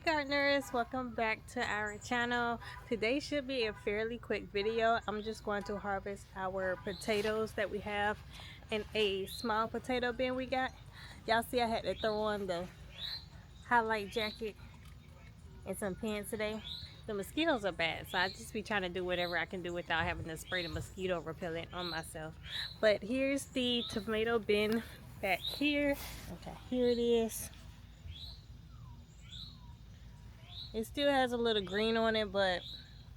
gardeners, welcome back to our channel. Today should be a fairly quick video. I'm just going to harvest our potatoes that we have in a small potato bin we got. Y'all see I had to throw on the highlight jacket and some pants today. The mosquitoes are bad, so I just be trying to do whatever I can do without having to spray the mosquito repellent on myself. But here's the tomato bin back here. Okay, here it is. It still has a little green on it, but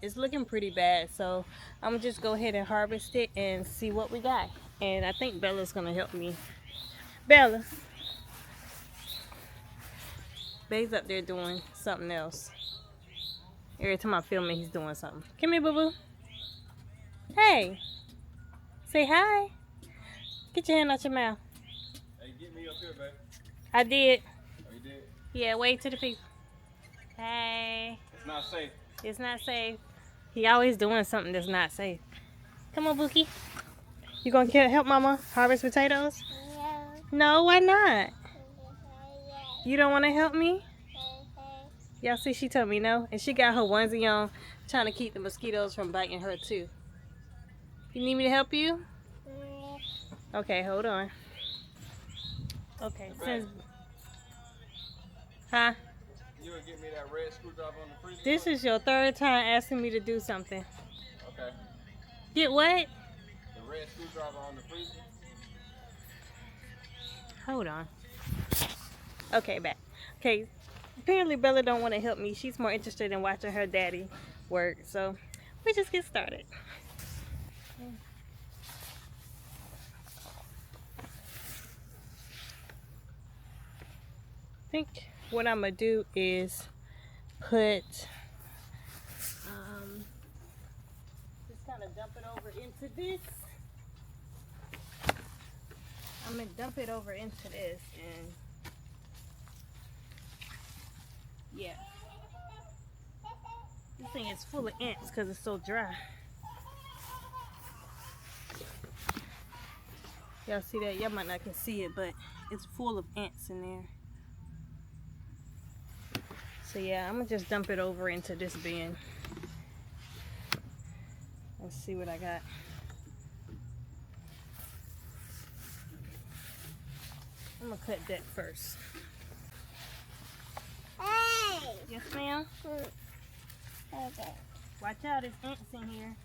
it's looking pretty bad. So I'm gonna just go ahead and harvest it and see what we got. And I think Bella's gonna help me. Bella, Babe's up there doing something else. Every time I film it, he's doing something. Come here, boo boo. Hey, say hi. Get your hand out your mouth. Hey, get me up here, babe. I did. Oh, you did? Yeah, wave to the people. Hey. It's not safe. It's not safe. He always doing something that's not safe. Come on, Bookie. You gonna help Mama harvest potatoes? Yeah. No, why not? You don't want to help me? Y'all see, she told me no. And she got her onesie on, trying to keep the mosquitoes from biting her too. You need me to help you? Okay, hold on. Okay, since... Huh? You would get me that red screwdriver on the freezer? This is your third time asking me to do something. Okay. Get what? The red screwdriver on the freezer? Hold on. Okay, back. Okay, apparently Bella don't want to help me. She's more interested in watching her daddy work. So we just get started. I think what I'm going to do is put, just kind of dump it over into this. I'm going to dump it over into this and yeah. This thing is full of ants because it's so dry. Y'all see that? Y'all might not can see it, but it's full of ants in there. So yeah, I'm gonna just dump it over into this bin. Let's see what I got. I'm gonna cut that first. Hey! Yes, ma'am? Okay. Watch out, there's ants in here.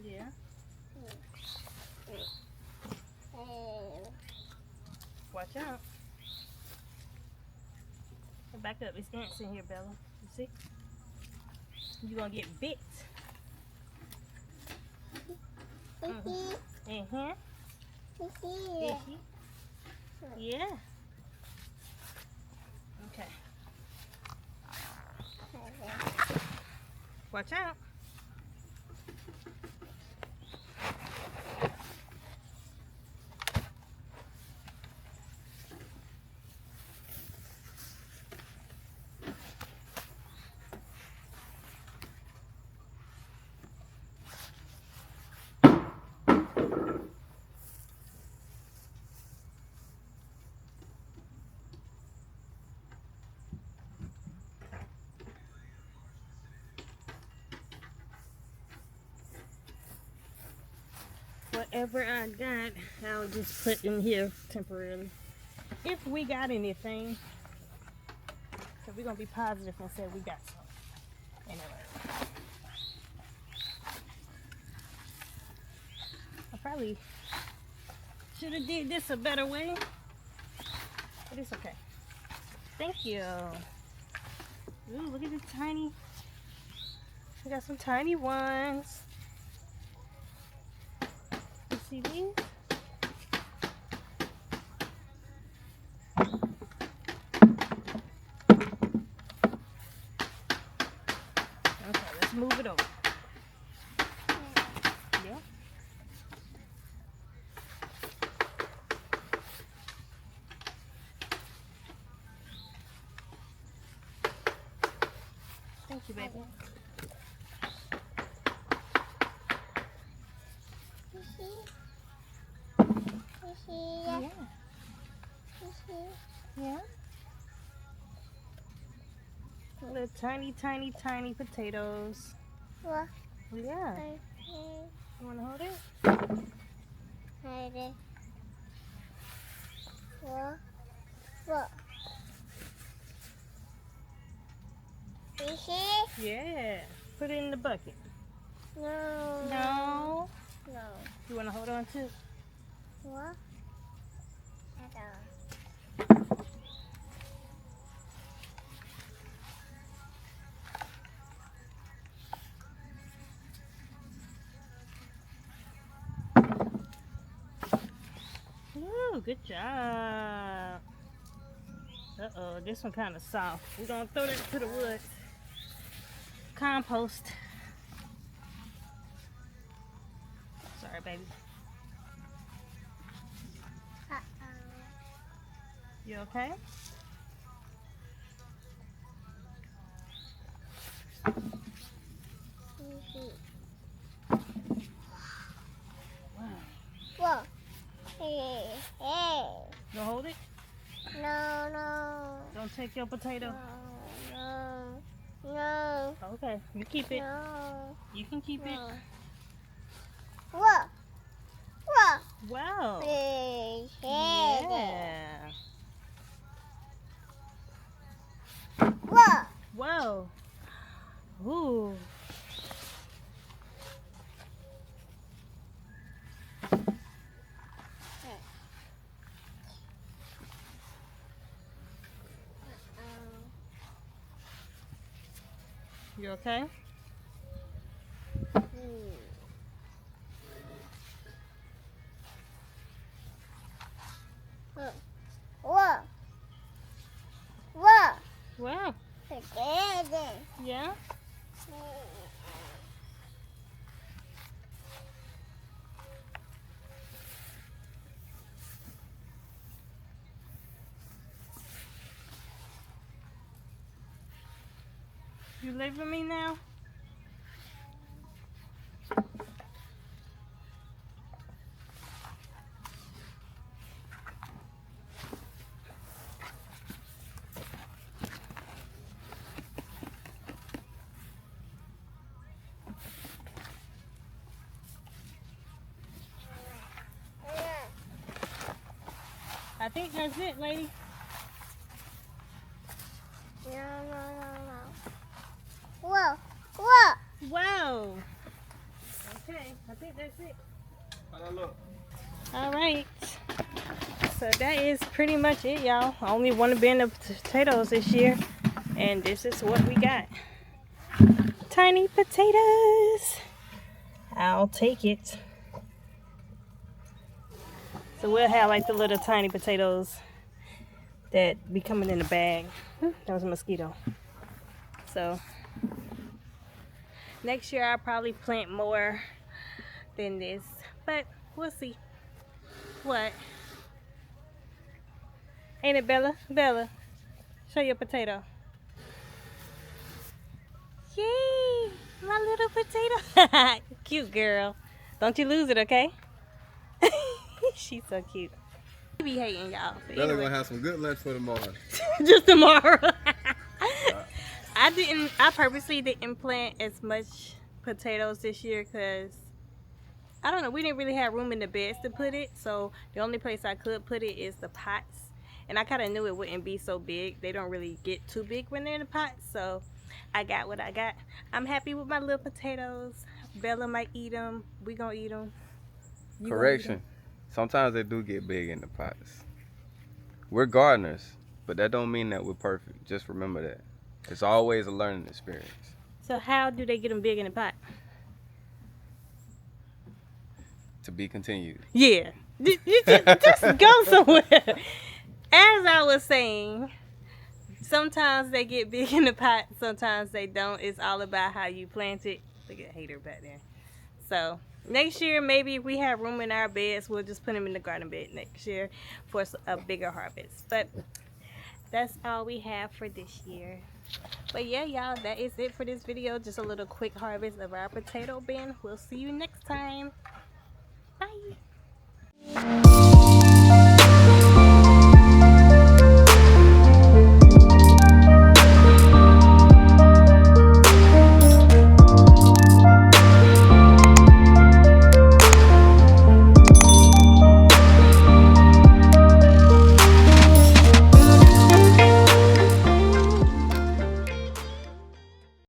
Yeah. Watch out. Back up, it's ants in here, Bella. You see? You're gonna get bit. Uh-huh. Fishy. Yeah. Okay. Watch out. Whatever I got, I'll just put in here temporarily. If we got anything. So we're going to be positive and say we got some. Anyway. I probably should have did this a better way. But it's okay. Thank you. Ooh, look at this tiny. We got some tiny ones. See these? Okay, let's move it over. Yeah. Thank you, baby. Yeah. Yeah. the tiny, tiny, tiny potatoes. What? Yeah. You want to hold it? What? Fishy? Yeah. Put it in the bucket. No. No. No. You want to hold on too? What? Ooh, good job. Uh-oh, this one kind of soft. We're going to throw that to the woods. Compost. Sorry, baby. You okay? Whoa. Hey. You hold it? No. Don't take your potato. No. Okay, you keep it. No. You can keep it. Whoa. Wow. Hey. Yeah. Whoa. Whoa. Ooh. You okay? Whoa. Wow. Yeah. You leaving me now? I think that's it, lady. No. Whoa. Wow. Okay, I think that's it. How that look? All right. So that is pretty much it, y'all. I only want to bin of potatoes this year, and this is what we got. Tiny potatoes. I'll take it. So we'll have like the little tiny potatoes that be coming in the bag. That was a mosquito. So next year I'll probably plant more than this, but we'll see. What? Ain't it, Bella? Bella, show your potato. Yay, my little potato. Cute girl. Don't you lose it, okay? She's so cute. We be hating y'all. Bella's gonna have some good lunch for tomorrow. Just tomorrow. I purposely didn't plant as much potatoes this year because I don't know, we didn't really have room in the beds to put it, so the only place I could put it is the pots, and I kind of knew it wouldn't be so big. They don't really get too big when they're in the pots, so I got what I got. I'm happy with my little potatoes. Bella might eat them. We gonna eat them. Correction. Sometimes they do get big in the pots. We're gardeners, but that don't mean that we're perfect. Just remember that. It's always a learning experience. So how do they get them big in the pot? To be continued. Yeah. Just go somewhere. As I was saying, sometimes they get big in the pot, sometimes they don't. It's all about how you plant it. Look at Hater back there. So next year, maybe if we have room in our beds, we'll just put them in the garden bed next year for a bigger harvest. But that's all we have for this year. But yeah, y'all, that is it for this video. Just a little quick harvest of our potato bin. We'll see you next time. Bye.